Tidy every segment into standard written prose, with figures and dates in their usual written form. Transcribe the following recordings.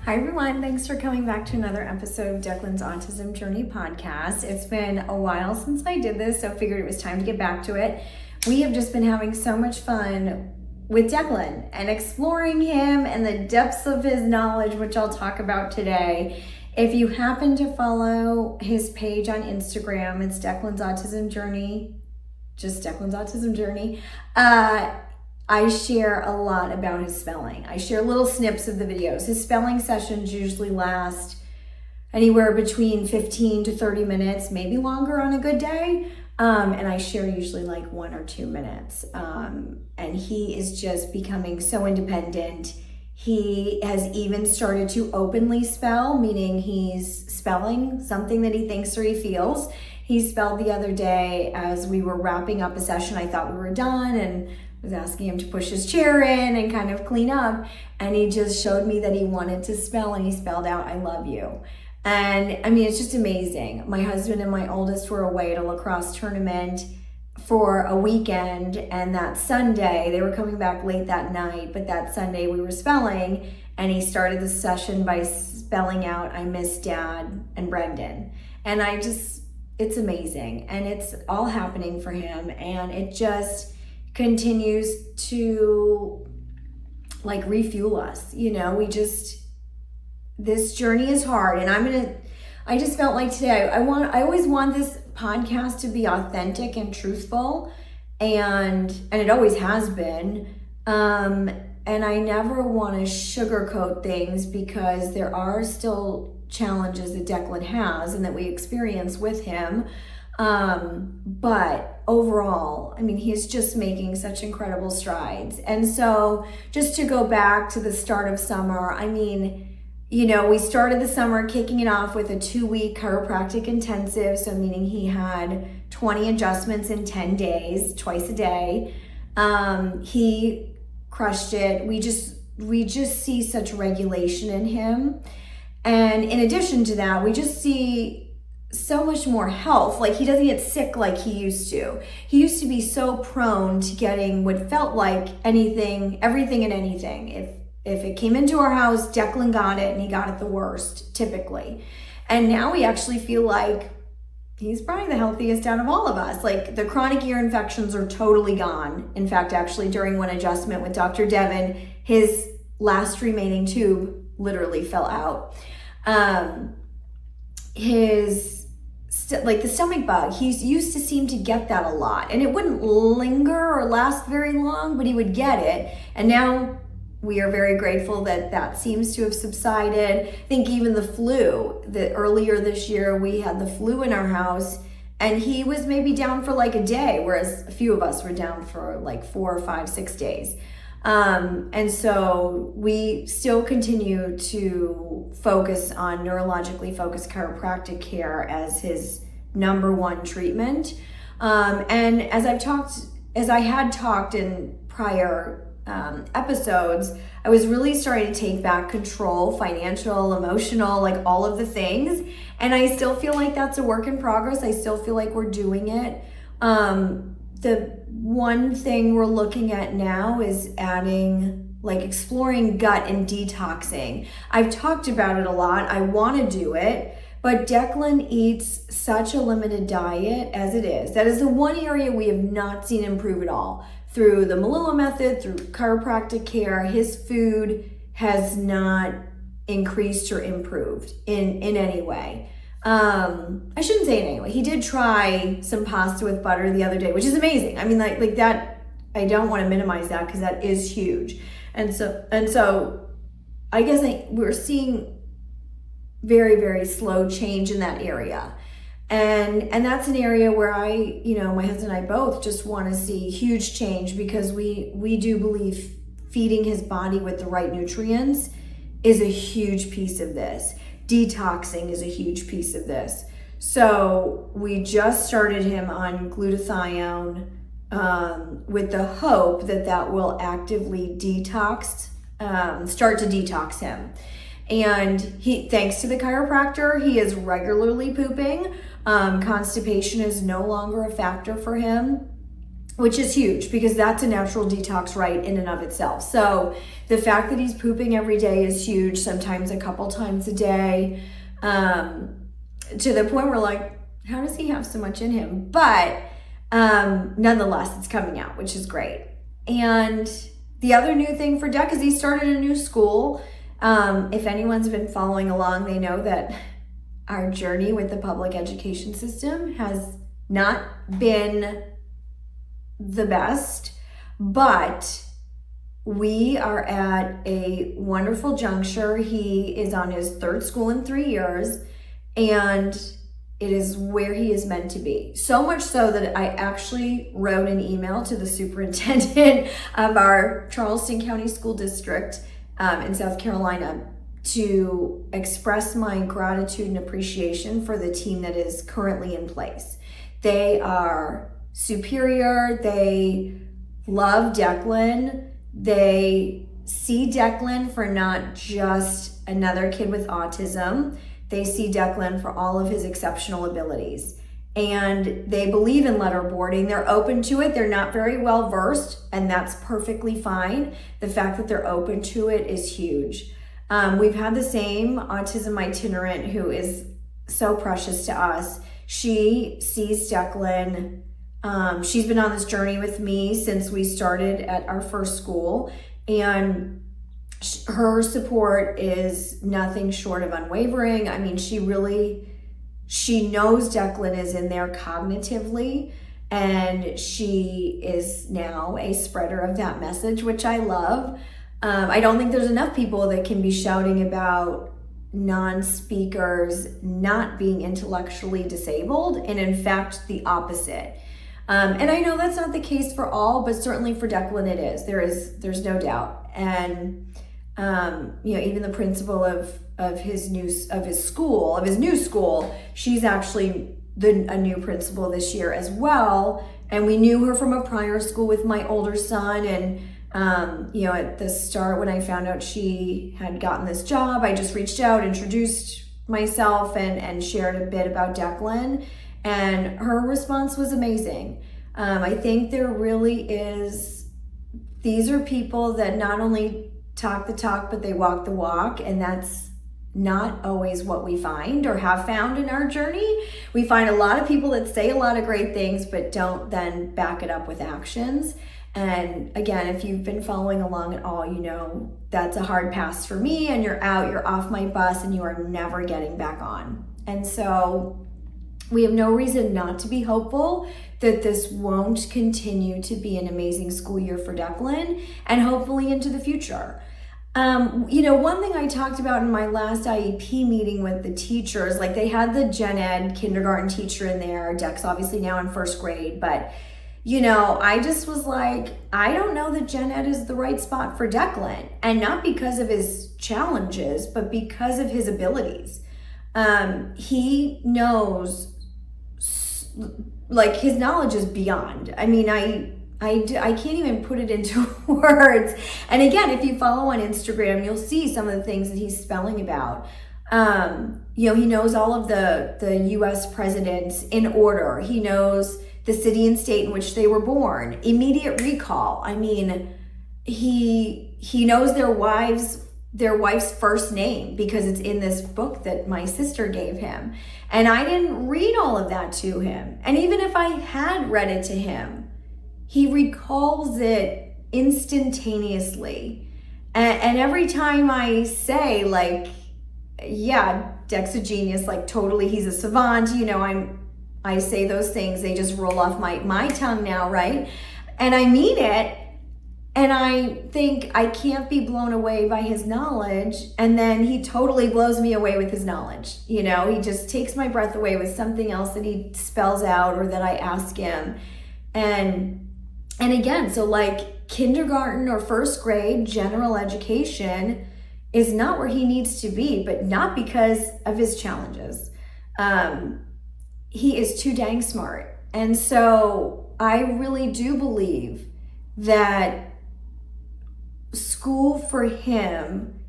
Hi everyone, thanks for coming back to another episode of Declan's Autism Journey podcast. It's been a while since I did this, so I figured it was time to get back to it. We have just been having so much fun with Declan and exploring him and the depths of his knowledge, which I'll talk about today. If you happen to follow his page on Instagram, it's Declan's Autism Journey, just Declan's Autism Journey. I share a lot about his spelling. I share little snips of the videos. His spelling sessions usually last anywhere between 15 to 30 minutes, maybe longer on a good day. And I share usually like 1 or 2 minutes. And he is just becoming so independent. He has even started to openly spell, meaning he's spelling something that he thinks or he feels. He spelled the other day as we were wrapping up a session. I thought we were done and was asking him to push his chair in and kind of clean up. And he just showed me that he wanted to spell, and he spelled out, "I love you." And I mean, it's just amazing. My husband and my oldest were away at a lacrosse tournament for a weekend, and that Sunday, they were coming back late that night, but that Sunday we were spelling, and he started the session by spelling out, "I miss Dad and Brendan." And it's amazing. And it's all happening for him, and it just continues to like refuel us. You know, this journey is hard, and I just felt like today, I always want this podcast to be authentic and truthful, and it always has been. And I never want to sugarcoat things, because there are still challenges that Declan has and that we experience with him. But overall, I mean, he's just making such incredible strides. And so just to go back to the start of summer, I mean, you know, we started the summer kicking it off with a 2-week chiropractic intensive. So meaning he had 20 adjustments in 10 days, twice a day. He crushed it. We just see such regulation in him. And in addition to that, we just see so much more health. Like, he doesn't get sick like he used to. He used to be so prone to getting what felt like everything and anything. If it came into our house, Declan got it, and he got it the worst, typically. And now we actually feel like he's probably the healthiest out of all of us. Like, the chronic ear infections are totally gone. In fact, actually, during one adjustment with Dr. Devin, his last remaining tube literally fell out. Like the stomach bug, he used to seem to get that a lot, and it wouldn't linger or last very long, but he would get it. And now we are very grateful that seems to have subsided. I think even the flu, that earlier this year we had the flu in our house, and he was maybe down for like a day, whereas a few of us were down for like 4, 5, 6 days. And so we still continue to focus on neurologically focused chiropractic care as his number one treatment. And as I had talked in prior episodes, I was really starting to take back control, financial, emotional, like all of the things. And I still feel like that's a work in progress. I still feel like we're doing it. The one thing we're looking at now is exploring gut and detoxing. I've talked about it a lot. I want to do it, but Declan eats such a limited diet as it is. That is the one area we have not seen improve at all. Through the Malillo method, through chiropractic care, his food has not increased or improved in any way. I shouldn't say it anyway. He did try some pasta with butter the other day, which is amazing. I mean, like that, I don't want to minimize that, because that is huge. And so I guess we're seeing very, very slow change in that area. And that's an area where my husband and I both just want to see huge change, because we do believe feeding his body with the right nutrients is a huge piece of this. Detoxing is a huge piece of this. So we just started him on glutathione with the hope that will actively start to detox him. And thanks to the chiropractor, he is regularly pooping. Constipation is no longer a factor for him. which is huge because that's a natural detox right in and of itself. So the fact that he's pooping every day is huge, sometimes a couple times a day, to the point where like, how does he have so much in him? But nonetheless, it's coming out, which is great. And the other new thing for Deck is he started a new school. If anyone's been following along, they know that our journey with the public education system has not been the best, but we are at a wonderful juncture. He is on his third school in 3 years, and it is where he is meant to be. So much so that I actually wrote an email to the superintendent of our Charleston County School District in South Carolina to express my gratitude and appreciation for the team that is currently in place. They are superior. They love Declan. They see Declan for not just another kid with autism. They see Declan for all of his exceptional abilities. And they believe in letterboarding. They're open to it. They're not very well versed, and that's perfectly fine. The fact that they're open to it is huge. We've had the same autism itinerant who is so precious to us. She sees Declan. She's been on this journey with me since we started at our first school, and her support is nothing short of unwavering. I mean, she knows Declan is in there cognitively, and she is now a spreader of that message, which I love. I don't think there's enough people that can be shouting about non-speakers not being intellectually disabled, and in fact, the opposite. And I know that's not the case for all, but certainly for Declan it is. There's no doubt. And even the principal of his new school, she's actually a new principal this year as well. And we knew her from a prior school with my older son. And at the start, when I found out she had gotten this job, I just reached out, introduced myself, and shared a bit about Declan. And her response was amazing. I think there really is, these are people that not only talk the talk, but they walk the walk. And that's not always what we find or have found in our journey. We find a lot of people that say a lot of great things, but don't then back it up with actions. And again, if you've been following along at all, you know that's a hard pass for me, and you're off my bus, and you are never getting back on. And so we have no reason not to be hopeful that this won't continue to be an amazing school year for Declan, and hopefully into the future. One thing I talked about in my last IEP meeting with the teachers, like they had the gen ed kindergarten teacher in there. Dec's obviously now in first grade, but I just was like, I don't know that gen ed is the right spot for Declan, and not because of his challenges, but because of his abilities. He knows, like, his knowledge is beyond. I mean, I can't even put it into words. And again, if you follow on Instagram, you'll see some of the things that he's spelling about. He knows all of the US presidents in order. He knows the city and state in which they were born, immediate recall. I mean, he knows their wife's first name because it's in this book that my sister gave him. And I didn't read all of that to him. And even if I had read it to him, he recalls it instantaneously. And every time I say, like, yeah, Dec's a genius, like totally he's a savant, I say those things, they just roll off my tongue now, right? And I mean it. And I think I can't be blown away by his knowledge. And then he totally blows me away with his knowledge. He just takes my breath away with something else that he spells out or that I ask him. And again, so like kindergarten or first grade general education is not where he needs to be, but not because of his challenges. He is too dang smart. And so I really do believe that school for him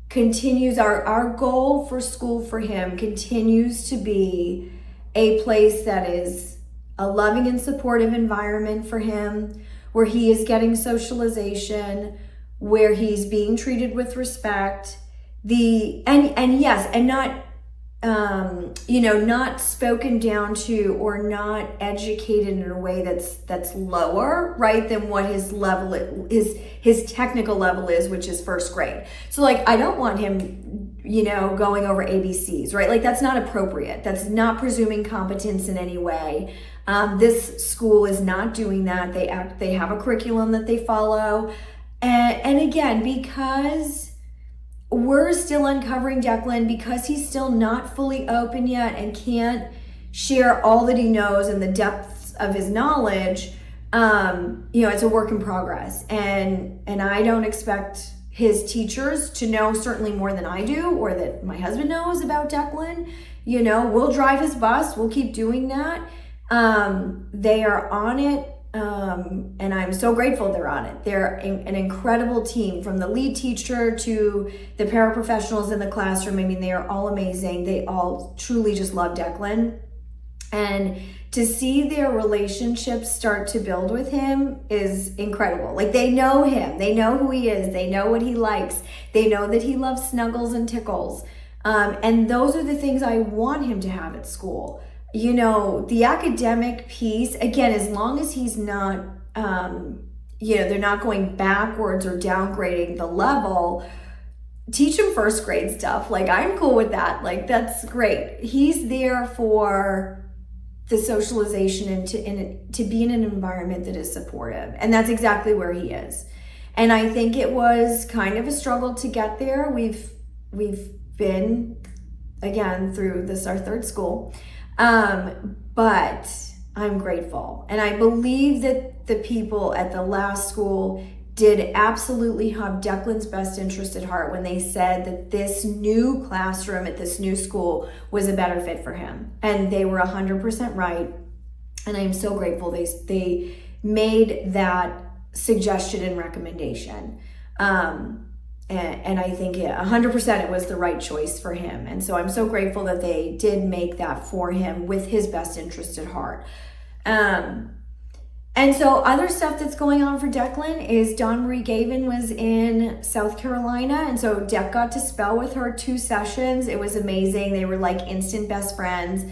continues, our goal for school for him continues to be a place that is a loving and supportive environment for him, where he is getting socialization, where he's being treated with respect, and not not spoken down to or not educated in a way that's lower, right, than what his level is, his technical level is, which is first grade. So like, I don't want him, going over ABCs, right? Like, that's not appropriate. That's not presuming competence in any way. This school is not doing that. They have a curriculum that they follow. And again, because we're still uncovering Declan, because he's still not fully open yet and can't share all that he knows and the depths of his knowledge, it's a work in progress. And I don't expect his teachers to know certainly more than I do, or that my husband knows about Declan. We'll drive his bus. We'll keep doing that. They are on it. And I'm so grateful they're on it. They're an incredible team, from the lead teacher to the paraprofessionals in the classroom. I mean, they are all amazing. They all truly just love Declan. And to see their relationship start to build with him is incredible. Like, they know him. They know who he is. They know what he likes. They know that he loves snuggles and tickles. And those are the things I want him to have at school. The academic piece, again, as long as he's not, they're not going backwards or downgrading the level, teach him first grade stuff. Like, I'm cool with that. Like, that's great. He's there for the socialization and to be in an environment that is supportive. And that's exactly where he is. And I think it was kind of a struggle to get there. We've been, again, through this, our third school. But I'm grateful. And I believe that the people at the last school did absolutely have Declan's best interest at heart when they said that this new classroom at this new school was a better fit for him. And they were 100% right. And I am so grateful they made that suggestion and recommendation. And I think 100% it was the right choice for him. And so I'm so grateful that they did make that for him with his best interest at heart. And so other stuff that's going on for Declan is Dawn Marie Gavin was in South Carolina. And so Dec got to spell with her 2 sessions. It was amazing. They were like instant best friends.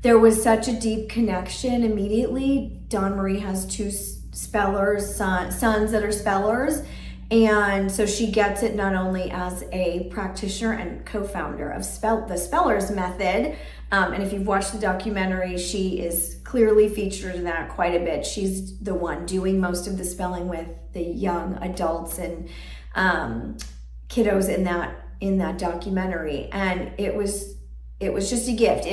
There was such a deep connection immediately. Dawn Marie has 2 spellers, sons that are spellers. And so she gets it not only as a practitioner and co-founder of the Spellers Method, and if you've watched the documentary, she is clearly featured in that quite a bit. She's the one doing most of the spelling with the young adults and kiddos in that documentary, and it was just a gift.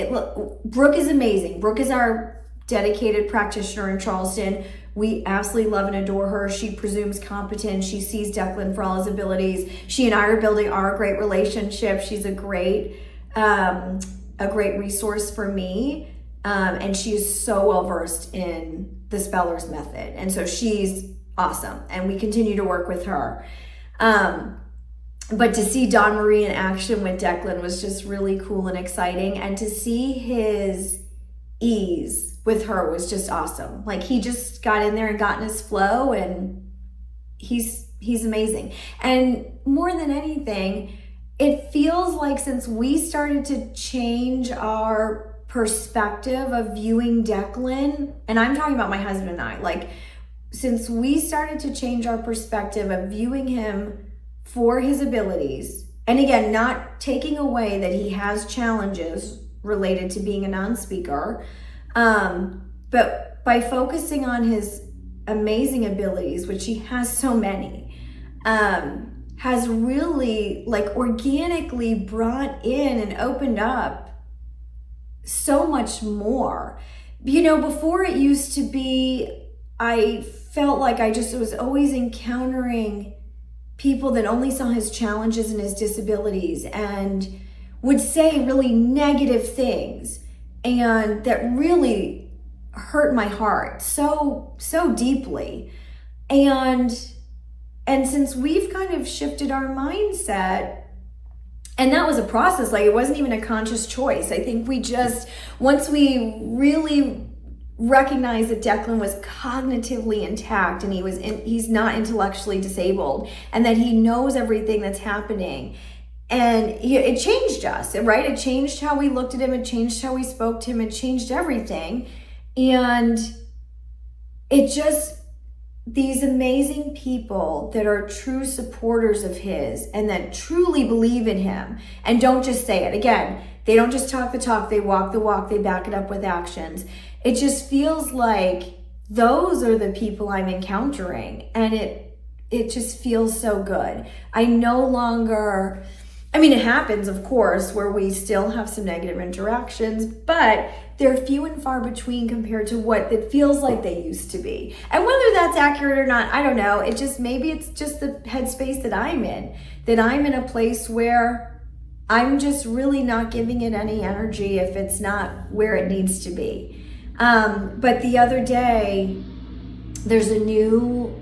Brooke is amazing. Brooke is our dedicated practitioner in Charleston. We absolutely love and adore her. She presumes competence. She sees Declan for all his abilities. She and I are building our great relationship. She's a great resource for me. And she's so well versed in the Spellers Method. And so she's awesome. And we continue to work with her. But to see Dawn Marie in action with Declan was just really cool and exciting. And to see his ease with her was just awesome. Like, he just got in there and got in his flow, and he's amazing. And more than anything, it feels like since we started to change our perspective of viewing Declan, and I'm talking about my husband and I, like, since we started to change our perspective of viewing him for his abilities, and again, not taking away that he has challenges related to being a non-speaker, but by focusing on his amazing abilities, which he has so many, has really like organically brought in and opened up so much more. Before it used to be, I felt like I just was always encountering people that only saw his challenges and his disabilities and would say really negative things, and that really hurt my heart so deeply. And since we've kind of shifted our mindset, and that was a process, like it wasn't even a conscious choice. I think we just, once we really recognized that Declan was cognitively intact and he's not intellectually disabled, and that he knows everything that's happening. And it changed us, right? It changed how we looked at him. It changed how we spoke to him. It changed everything. And it just, these amazing people that are true supporters of his and that truly believe in him and don't just say it. Again, they don't just talk the talk, they walk the walk, they back it up with actions. It just feels like those are the people I'm encountering, and it just feels so good. I no longer, I mean, it happens, of course, where we still have some negative interactions, but they're few and far between compared to what it feels like they used to be. And whether that's accurate or not, I don't know. It just, maybe it's just the headspace that I'm in a place where I'm just really not giving it any energy if it's not where it needs to be. But the other day, there's a new,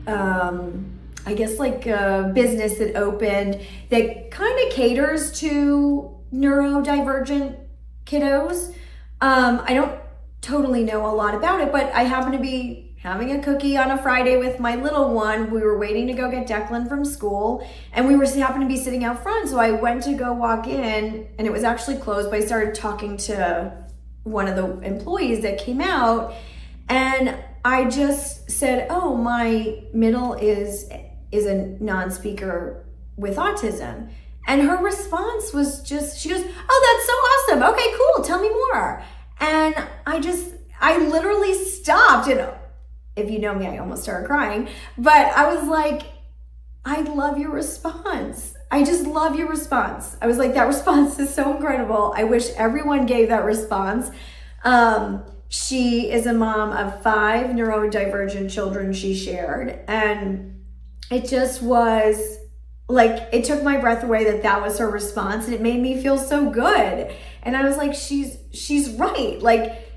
I guess like a business that opened that kind of caters to neurodivergent kiddos. I don't totally know a lot about it, but I happen to be having a cookie on a Friday with my little one. We were waiting to go get Declan from school, and we happened to be sitting out front. So I went to go walk in, and it was actually closed, but I started talking to one of the employees that came out, and I just said, oh, my middle is a non-speaker with autism. And her response was just, she goes, oh, that's so awesome. Okay, cool. Tell me more. And I literally stopped. And if you know me, I almost started crying. But I was like, I love your response. I just love your response. I was like, that response is so incredible. I wish everyone gave that response. She is a mom of 5 neurodivergent children, she shared. And it just was like, it took my breath away that was her response, and it made me feel so good. And I was like, she's right. Like,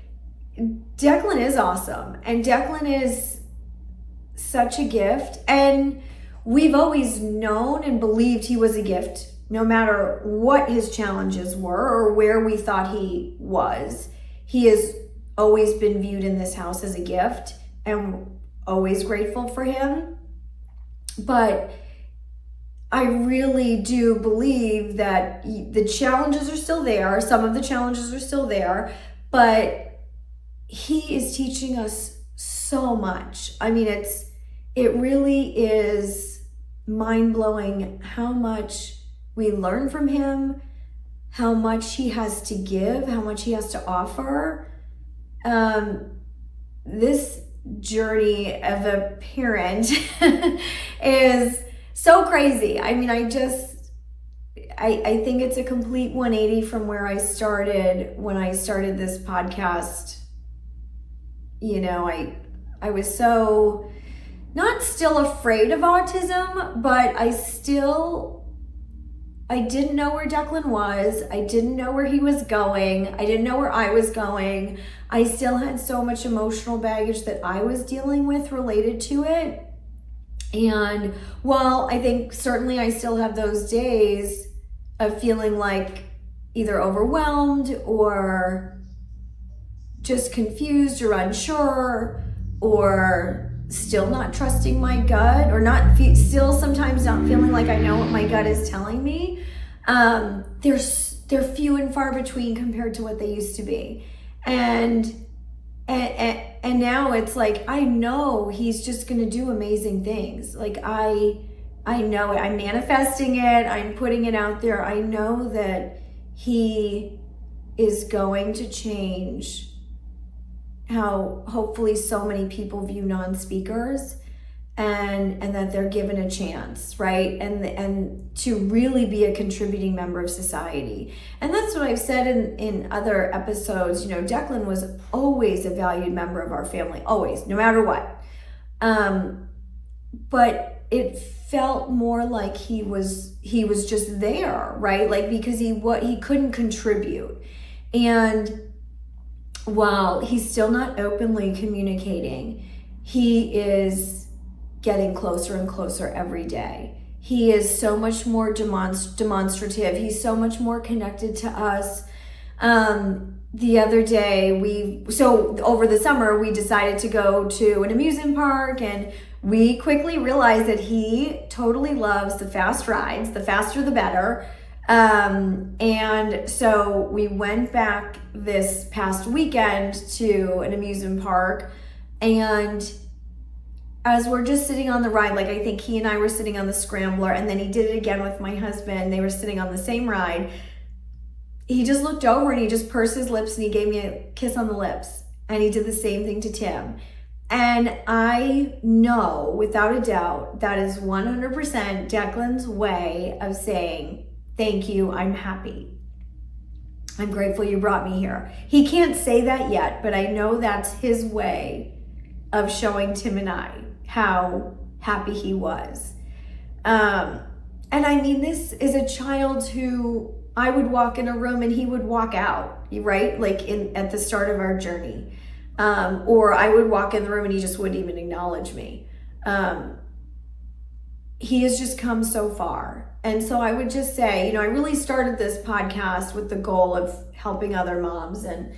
Declan is awesome, and Declan is such a gift, and we've always known and believed he was a gift, no matter what his challenges were or where we thought he was. He has always been viewed in this house as a gift, and always grateful for him. But I really do believe that the challenges are still there. Some of the challenges are still there, but he is teaching us so much. I mean, it really is mind-blowing how much we learn from him, how much he has to give, how much he has to offer. This journey of a parent is so crazy. I mean, I think it's a complete 180 from where I started when I started this podcast. You know, I was so not still afraid of autism, but I didn't know where Declan was. I didn't know where he was going. I didn't know where I was going. I still had so much emotional baggage that I was dealing with related to it. And while I think certainly I still have those days of feeling like either overwhelmed or just confused or unsure, or still not trusting my gut, or still sometimes not feeling like I know what my gut is telling me, they're few and far between compared to what they used to be. And now it's like, I know he's just going to do amazing things. Like I know it. I'm manifesting it. I'm putting it out there. I know that he is going to change how hopefully so many people view non-speakers, and that they're given a chance, right? And to really be a contributing member of society. And that's what I've said in other episodes. You know, Declan was always a valued member of our family, always, no matter what. But it felt more like he was just there, right? Like, because he couldn't contribute. And while he's still not openly communicating, he is getting closer and closer every day. He is so much more demonstrative. He's so much more connected to us. the other day, so over the summer, we decided to go to an amusement park, and we quickly realized that he totally loves the fast rides. The faster, the better. And so we went back this past weekend to an amusement park, and as we're just sitting on the ride, like I think he and I were sitting on the scrambler, and then he did it again with my husband. They were sitting on the same ride. He just looked over and he just pursed his lips and he gave me a kiss on the lips. And he did the same thing to Tim. And I know without a doubt that is 100% Declan's way of saying, thank you, I'm happy. I'm grateful you brought me here. He can't say that yet, but I know that's his way of showing Tim and I how happy he was. And I mean, this is a child who I would walk in a room and he would walk out, right? Like at the start of our journey. Or I would walk in the room and he just wouldn't even acknowledge me. He has just come so far. And so I would just say, I really started this podcast with the goal of helping other moms and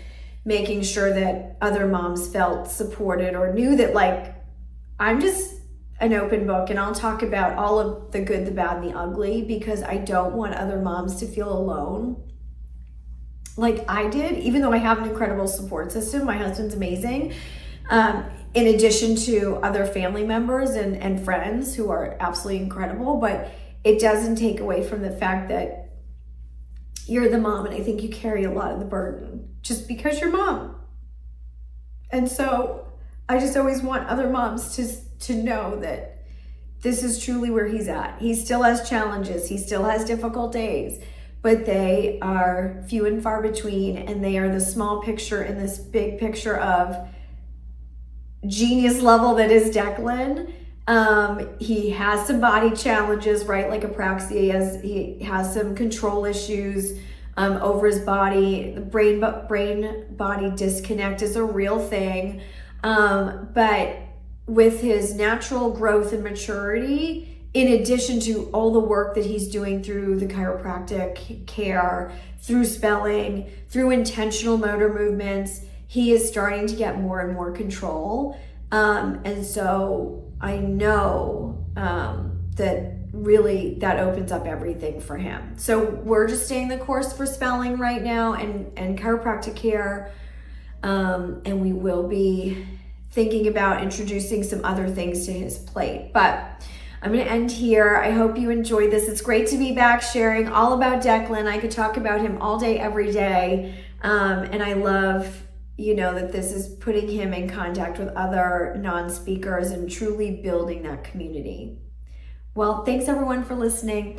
making sure that other moms felt supported or knew that, like, I'm just an open book and I'll talk about all of the good, the bad, and the ugly, because I don't want other moms to feel alone like I did, even though I have an incredible support system. My husband's amazing. In addition to other family members and friends who are absolutely incredible, but it doesn't take away from the fact that you're the mom, and I think you carry a lot of the burden just because you're mom. And so I just always want other moms to know that this is truly where he's at. He still has challenges. He still has difficult days, but they are few and far between, and they are the small picture in this big picture of genius level that is Declan. He has some body challenges, right? Like apraxia. He has some control issues over his body. The brain body disconnect is a real thing. But with his natural growth and maturity, in addition to all the work that he's doing through the chiropractic care, through spelling, through intentional motor movements, he is starting to get more and more control. And so I know that really that opens up everything for him. So we're just staying the course for spelling right now and chiropractic care. And we will be thinking about introducing some other things to his plate. But I'm going to end here. I hope you enjoyed this. It's great to be back sharing all about Declan. I could talk about him all day, every day. And I love, that this is putting him in contact with other non-speakers and truly building that community. Well, thanks everyone for listening.